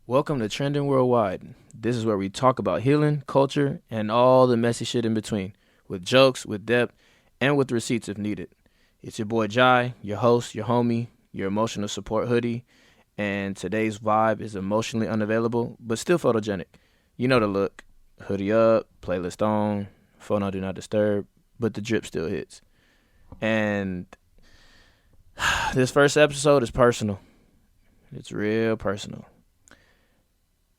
Welcome to Trending Worldwide. This is where we talk about healing, culture, and all the messy shit in between, with jokes, with depth, and with receipts if needed. It's your boy Jai, your host, your homie, your emotional support hoodie, and today's vibe is emotionally unavailable, but still photogenic. You know the look. Hoodie up, playlist on, phone on do not disturb, but the drip still hits. And this first episode is personal. It's real personal.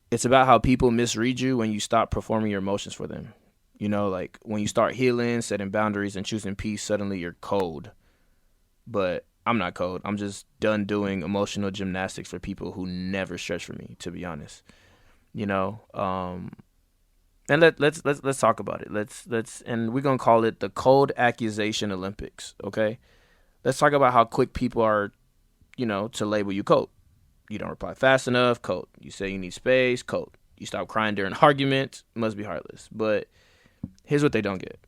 It's about how people misread you when you stop performing your emotions for them. You know, like when you start healing, setting boundaries, and choosing peace, suddenly you're cold. But I'm not cold. I'm just done doing emotional gymnastics for people who never stretch for me, to be honest. You know, and let's talk about it. Let's and we're gonna call it the cold accusation Olympics. Okay, let's talk about how quick people are, to label you cold. You don't reply fast enough, cold. You say you need space, cold. You stop crying during arguments, must be heartless. But here's what they don't get.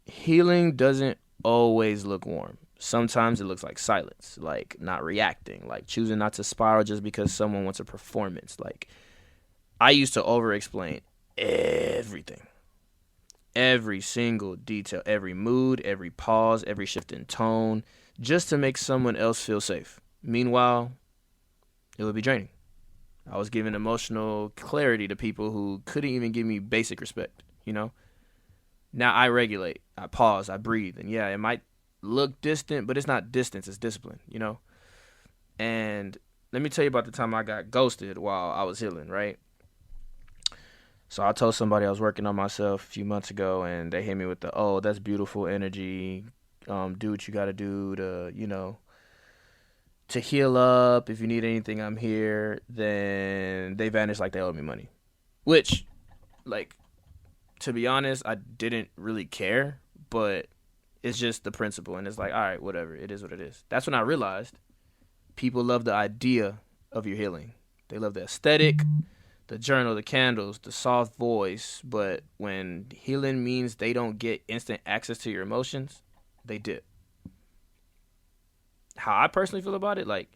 Healing doesn't always look warm. Sometimes it looks like silence, like not reacting, like choosing not to spiral just because someone wants a performance. Like I used to over explain everything. Every single detail, every mood, every pause, every shift in tone, just to make someone else feel safe. Meanwhile, it would be draining. I was giving emotional clarity to people who couldn't even give me basic respect. Now I regulate, I pause, I breathe. And yeah, it might look distant, but it's not distance, it's discipline. And let me tell you about the time I got ghosted while I was healing, right? So I told somebody I was working on myself a few months ago, and they hit me with the, oh, that's beautiful energy. Do what you got to do to heal up. If you need anything, I'm here. Then they vanished like they owed me money. Which, like, to be honest, I didn't really care, but it's just the principle. And it's like, all right, whatever. It is what it is. That's when I realized people love the idea of your healing. They love the aesthetic, the journal, the candles, the soft voice. But when healing means they don't get instant access to your emotions, they dip. How I personally feel about it, like,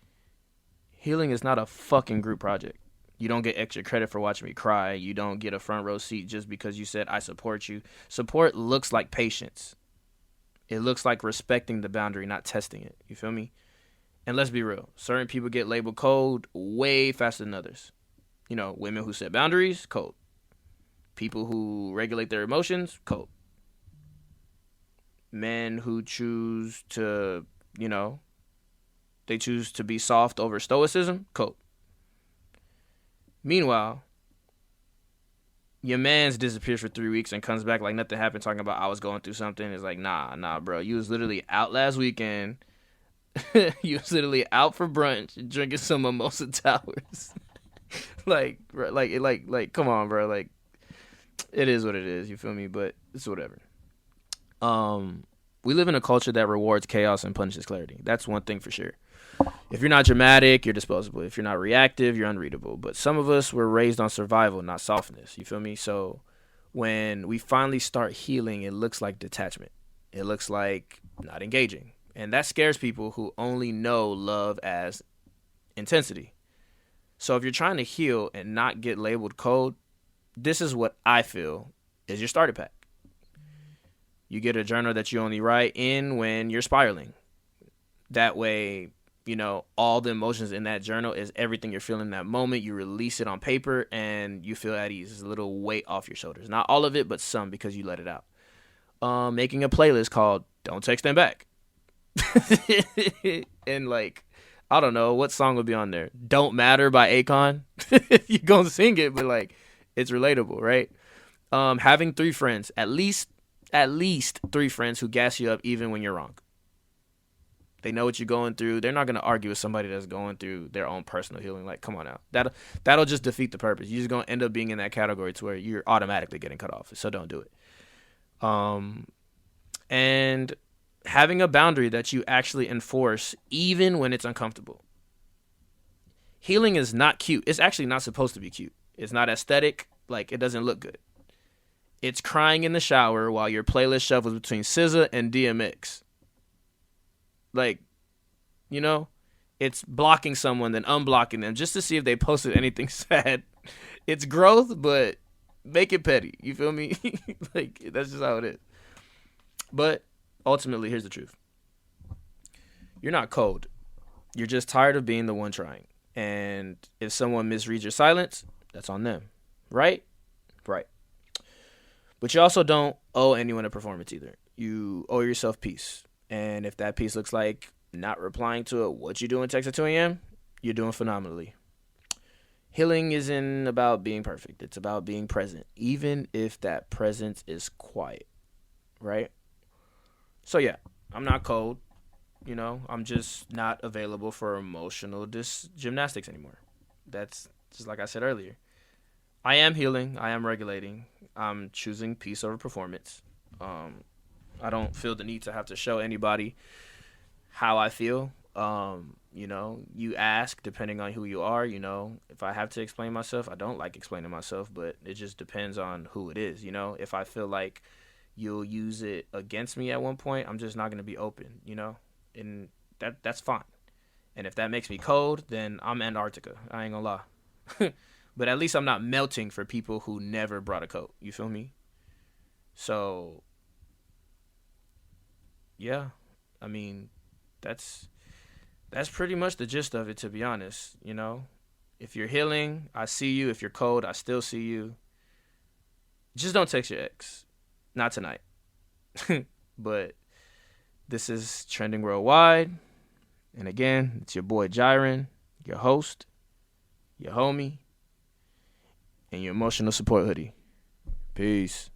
healing is not a fucking group project. You don't get extra credit for watching me cry. You don't get a front row seat just because you said I support you. Support looks like patience. It looks like respecting the boundary, not testing it. You feel me? And let's be real. Certain people get labeled cold way faster than others. Women who set boundaries, cold. People who regulate their emotions, cold. Men who choose to, they choose to be soft over stoicism, cold. Meanwhile, your man's disappears for 3 weeks and comes back like nothing happened, talking about I was going through something. It's like, nah, bro. You was literally out last weekend. You was literally out for brunch, drinking some mimosa towers. Come on, bro. Like, it is what it is. You feel me? But it's whatever. We live in a culture that rewards chaos and punishes clarity. That's one thing for sure. If you're not dramatic, you're disposable. If you're not reactive, you're unreadable. But some of us were raised on survival, not softness. You feel me? So when we finally start healing, it looks like detachment. It looks like not engaging. And that scares people who only know love as intensity. So if you're trying to heal and not get labeled cold, this is what I feel is your starter pack. You get a journal that you only write in when you're spiraling. That way, all the emotions in that journal is everything you're feeling in that moment. You release it on paper and you feel at ease. It's a little weight off your shoulders. Not all of it, but some because you let it out. Making a playlist called Don't Text Them Back. And I don't know what song would be on there. Don't Matter by Akon. You're going to sing it, but it's relatable, right? Having 3 friends, at least 3 friends who gas you up even when you're wrong. They know what you're going through. They're not going to argue with somebody that's going through their own personal healing. Like, come on now. That'll just defeat the purpose. You're just going to end up being in that category to where you're automatically getting cut off. So don't do it. And having a boundary that you actually enforce even when it's uncomfortable. Healing is not cute. It's actually not supposed to be cute. It's not aesthetic. It doesn't look good. It's crying in the shower while your playlist shuffles between SZA and DMX. It's blocking someone, then unblocking them just to see if they posted anything sad. It's growth, but make it petty. You feel me? Like, that's just how it is. But ultimately, here's the truth. You're not cold. You're just tired of being the one trying. And if someone misreads your silence, that's on them. Right? Right. But you also don't owe anyone a performance either. You owe yourself peace. And if that peace looks like not replying to it, what you doing text at 2 a.m., you're doing phenomenally. Healing isn't about being perfect. It's about being present, even if that presence is quiet, right? So, yeah, I'm not cold. I'm just not available for emotional gymnastics anymore. That's just like I said earlier. I am healing. I am regulating. I'm choosing peace over performance. I don't feel the need to have to show anybody how I feel. You ask depending on who you are. If I have to explain myself, I don't like explaining myself, but it just depends on who it is. If I feel like you'll use it against me at one point, I'm just not going to be open, and that's fine. And if that makes me cold, then I'm Antarctica. I ain't gonna lie. But at least I'm not melting for people who never brought a coat. You feel me? So, yeah, I mean, that's pretty much the gist of it, to be honest. If you're healing, I see you. If you're cold, I still see you. Just don't text your ex. Not tonight. But this is Trending Worldwide. And again, it's your boy Jiren, your host, your homie, and your emotional support hoodie. Peace.